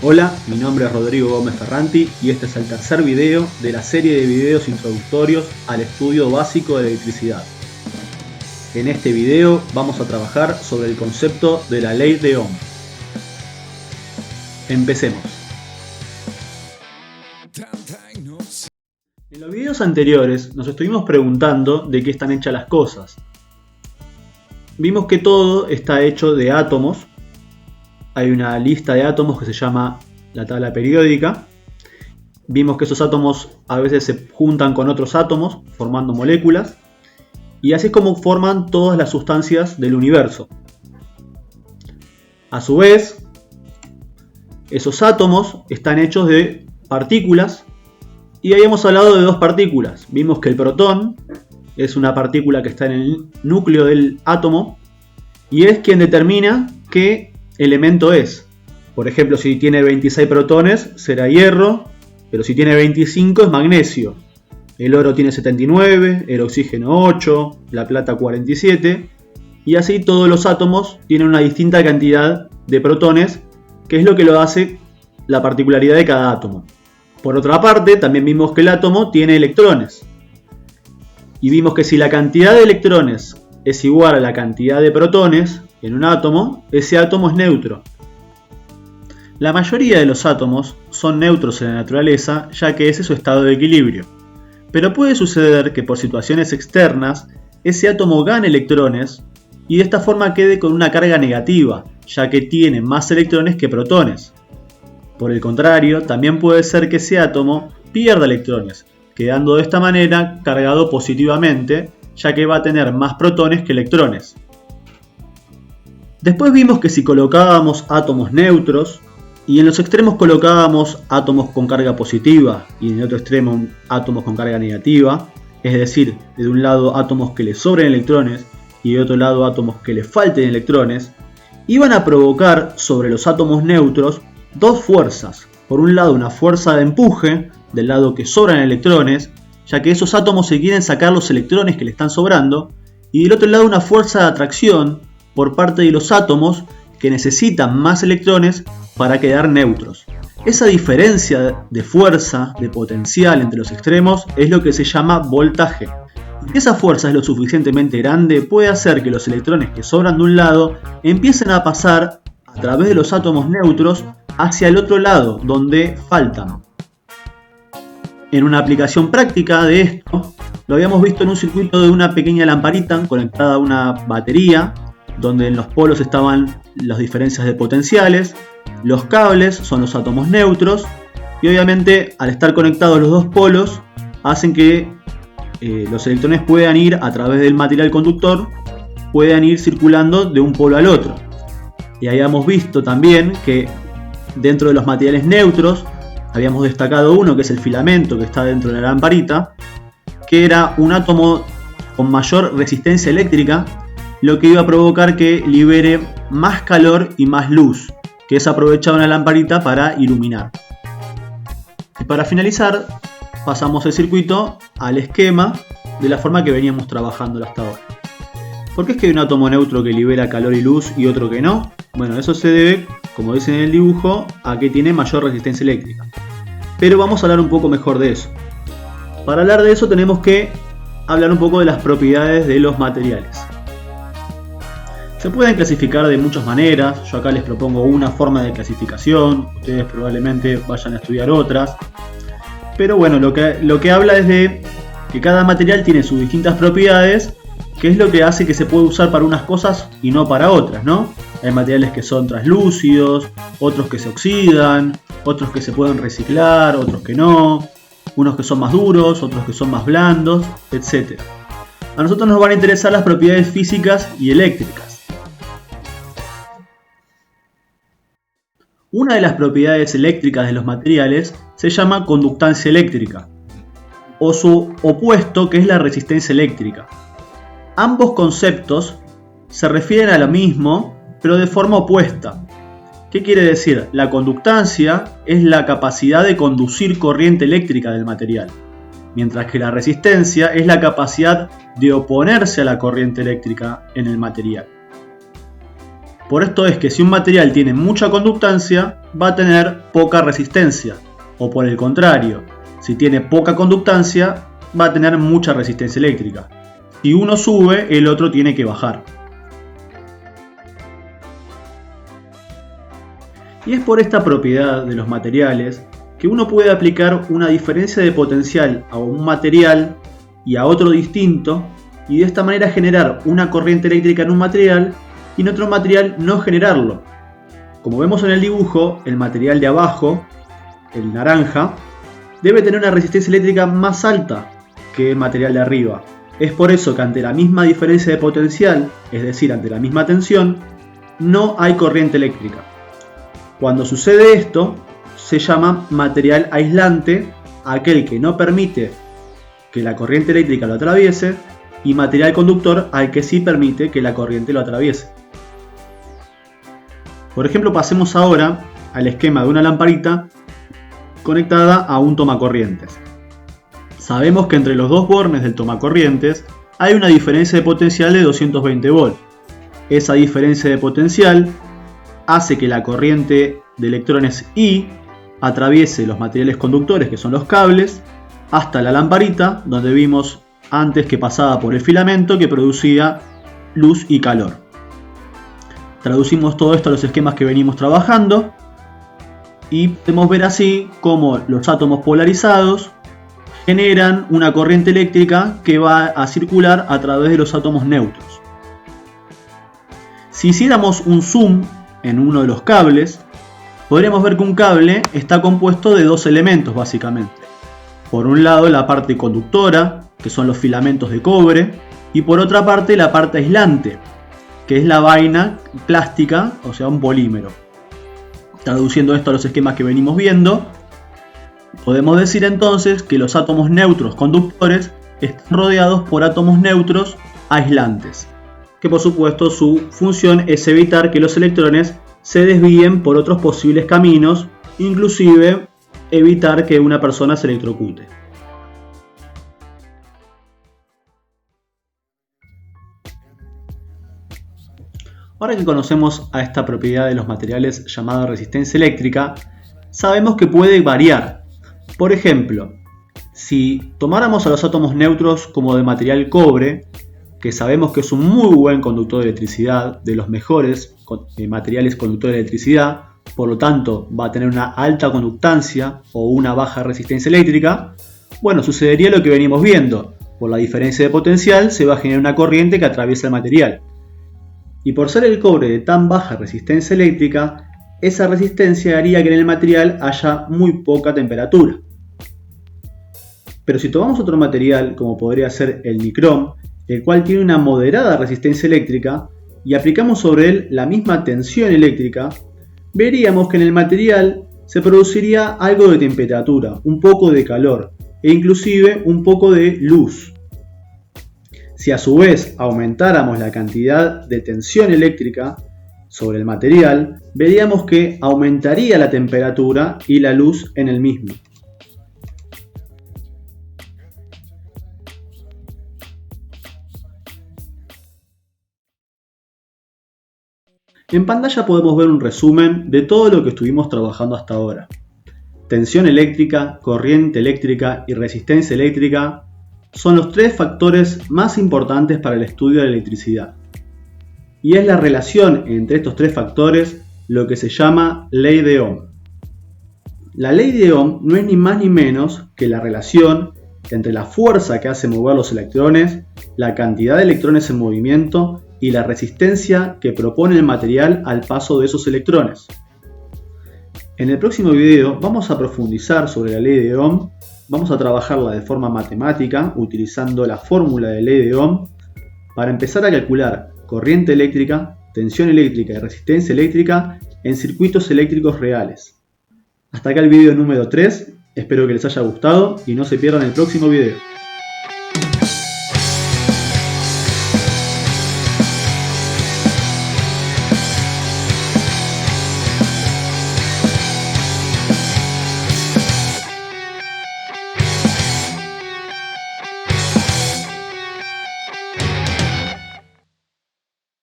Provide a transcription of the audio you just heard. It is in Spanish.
Hola, mi nombre es Rodrigo Gómez Ferranti y este es el tercer video de la serie de videos introductorios al estudio básico de electricidad. En este video vamos a trabajar sobre el concepto de la ley de Ohm. Empecemos. En los videos anteriores nos estuvimos preguntando de qué están hechas las cosas. Vimos que todo está hecho de átomos. Hay una lista de átomos que se llama la tabla periódica. Vimos que esos átomos a veces se juntan con otros átomos formando moléculas. Y así es como forman todas las sustancias del universo. A su vez, esos átomos están hechos de partículas. Y habíamos hablado de dos partículas. Vimos que el protón es una partícula que está en el núcleo del átomo y es quien determina qué elemento es. Por ejemplo, si tiene 26 protones será hierro, pero si tiene 25 es magnesio. El oro tiene 79, el oxígeno 8, la plata 47 y así todos los átomos tienen una distinta cantidad de protones, que es lo que lo hace la particularidad de cada átomo. Por otra parte, también vimos que el átomo tiene electrones. Y vimos que si la cantidad de electrones es igual a la cantidad de protones en un átomo, ese átomo es neutro. La mayoría de los átomos son neutros en la naturaleza, ya que ese es su estado de equilibrio. Pero puede suceder que por situaciones externas, ese átomo gane electrones y de esta forma quede con una carga negativa, ya que tiene más electrones que protones. Por el contrario, también puede ser que ese átomo pierda electrones, quedando de esta manera cargado positivamente, ya que va a tener más protones que electrones. Después vimos que si colocábamos átomos neutros y en los extremos colocábamos átomos con carga positiva y en el otro extremo átomos con carga negativa, es decir, de un lado átomos que le sobren electrones y de otro lado átomos que le falten electrones, iban a provocar sobre los átomos neutros dos fuerzas. Por un lado una fuerza de empuje del lado que sobran electrones, ya que esos átomos se quieren sacar los electrones que le están sobrando, y del otro lado una fuerza de atracción por parte de los átomos que necesitan más electrones para quedar neutros. Esa diferencia de fuerza, de potencial entre los extremos es lo que se llama voltaje. Si esa fuerza es lo suficientemente grande, puede hacer que los electrones que sobran de un lado empiecen a pasar a través de los átomos neutros hacia el otro lado, donde faltan. En una aplicación práctica de esto, lo habíamos visto en un circuito de una pequeña lamparita conectada a una batería, donde en los polos estaban las diferencias de potenciales, los cables son los átomos neutros, y obviamente al estar conectados los dos polos, hacen que los electrones puedan ir a través del material conductor, puedan ir circulando de un polo al otro. Y habíamos visto también que dentro de los materiales neutros habíamos destacado uno que es el filamento que está dentro de la lamparita, que era un átomo con mayor resistencia eléctrica, lo que iba a provocar que libere más calor y más luz, que es aprovechado en la lamparita para iluminar. Y para finalizar, pasamos el circuito al esquema de la forma que veníamos trabajando hasta ahora. ¿Por qué es que hay un átomo neutro que libera calor y luz y otro que no? Bueno, eso se debe, como dice en el dibujo, a que tiene mayor resistencia eléctrica. Pero vamos a hablar un poco mejor de eso. Para hablar de eso tenemos que hablar un poco de las propiedades de los materiales. Se pueden clasificar de muchas maneras. Yo acá les propongo una forma de clasificación. Ustedes probablemente vayan a estudiar otras. Pero bueno, lo que habla es de que cada material tiene sus distintas propiedades, que es lo que hace que se pueda usar para unas cosas y no para otras, ¿no? Hay materiales que son translúcidos, otros que se oxidan, otros que se pueden reciclar, otros que no, unos que son más duros, otros que son más blandos, etc. A nosotros nos van a interesar las propiedades físicas y eléctricas. Una de las propiedades eléctricas de los materiales se llama conductancia eléctrica, o su opuesto, que es la resistencia eléctrica. Ambos conceptos se refieren a lo mismo, pero de forma opuesta. ¿Qué quiere decir? La conductancia es la capacidad de conducir corriente eléctrica del material, mientras que la resistencia es la capacidad de oponerse a la corriente eléctrica en el material. Por esto es que si un material tiene mucha conductancia, va a tener poca resistencia. O por el contrario, si tiene poca conductancia, va a tener mucha resistencia eléctrica. Si uno sube, el otro tiene que bajar. Y es por esta propiedad de los materiales que uno puede aplicar una diferencia de potencial a un material y a otro distinto, y de esta manera generar una corriente eléctrica en un material y en otro material no generarlo. Como vemos en el dibujo, el material de abajo, el naranja, debe tener una resistencia eléctrica más alta que el material de arriba. Es por eso que ante la misma diferencia de potencial, es decir, ante la misma tensión, no hay corriente eléctrica. Cuando sucede esto, se llama material aislante aquel que no permite que la corriente eléctrica lo atraviese, y material conductor al que sí permite que la corriente lo atraviese. Por ejemplo, pasemos ahora al esquema de una lamparita conectada a un tomacorrientes. Sabemos que entre los dos bornes del tomacorrientes hay una diferencia de potencial de 220 volts. Esa diferencia de potencial hace que la corriente de electrones I atraviese los materiales conductores, que son los cables, hasta la lamparita, donde vimos antes que pasaba por el filamento que producía luz y calor. Traducimos todo esto a los esquemas que venimos trabajando y podemos ver así cómo los átomos polarizados generan una corriente eléctrica que va a circular a través de los átomos neutros. Si hiciéramos un zoom en uno de los cables, podríamos ver que un cable está compuesto de dos elementos básicamente. Por un lado la parte conductora, que son los filamentos de cobre, y por otra parte la parte aislante, que es la vaina plástica, o sea un polímero. Traduciendo esto a los esquemas que venimos viendo, podemos decir entonces que los átomos neutros conductores están rodeados por átomos neutros aislantes, que por supuesto su función es evitar que los electrones se desvíen por otros posibles caminos, inclusive evitar que una persona se electrocute. Ahora que conocemos a esta propiedad de los materiales llamada resistencia eléctrica, sabemos que puede variar. Por ejemplo, si tomáramos a los átomos neutros como de material cobre, que sabemos que es un muy buen conductor de electricidad, de los mejores materiales conductores de electricidad, por lo tanto va a tener una alta conductancia o una baja resistencia eléctrica, bueno, sucedería lo que venimos viendo. Por la diferencia de potencial se va a generar una corriente que atraviesa el material. Y por ser el cobre de tan baja resistencia eléctrica, esa resistencia haría que en el material haya muy poca temperatura. Pero si tomamos otro material, como podría ser el nicrón, el cual tiene una moderada resistencia eléctrica, y aplicamos sobre él la misma tensión eléctrica, veríamos que en el material se produciría algo de temperatura, un poco de calor e inclusive un poco de luz. Si a su vez aumentáramos la cantidad de tensión eléctrica sobre el material, veríamos que aumentaría la temperatura y la luz en el mismo. En pantalla podemos ver un resumen de todo lo que estuvimos trabajando hasta ahora. Tensión eléctrica, corriente eléctrica y resistencia eléctrica son los tres factores más importantes para el estudio de la electricidad. Y es la relación entre estos tres factores lo que se llama ley de Ohm. La ley de Ohm no es ni más ni menos que la relación entre la fuerza que hace mover los electrones, la cantidad de electrones en movimiento y la resistencia que propone el material al paso de esos electrones. En el próximo video vamos a profundizar sobre la ley de Ohm, vamos a trabajarla de forma matemática utilizando la fórmula de ley de Ohm para empezar a calcular corriente eléctrica, tensión eléctrica y resistencia eléctrica en circuitos eléctricos reales. Hasta acá el video número 3, espero que les haya gustado y no se pierdan el próximo video.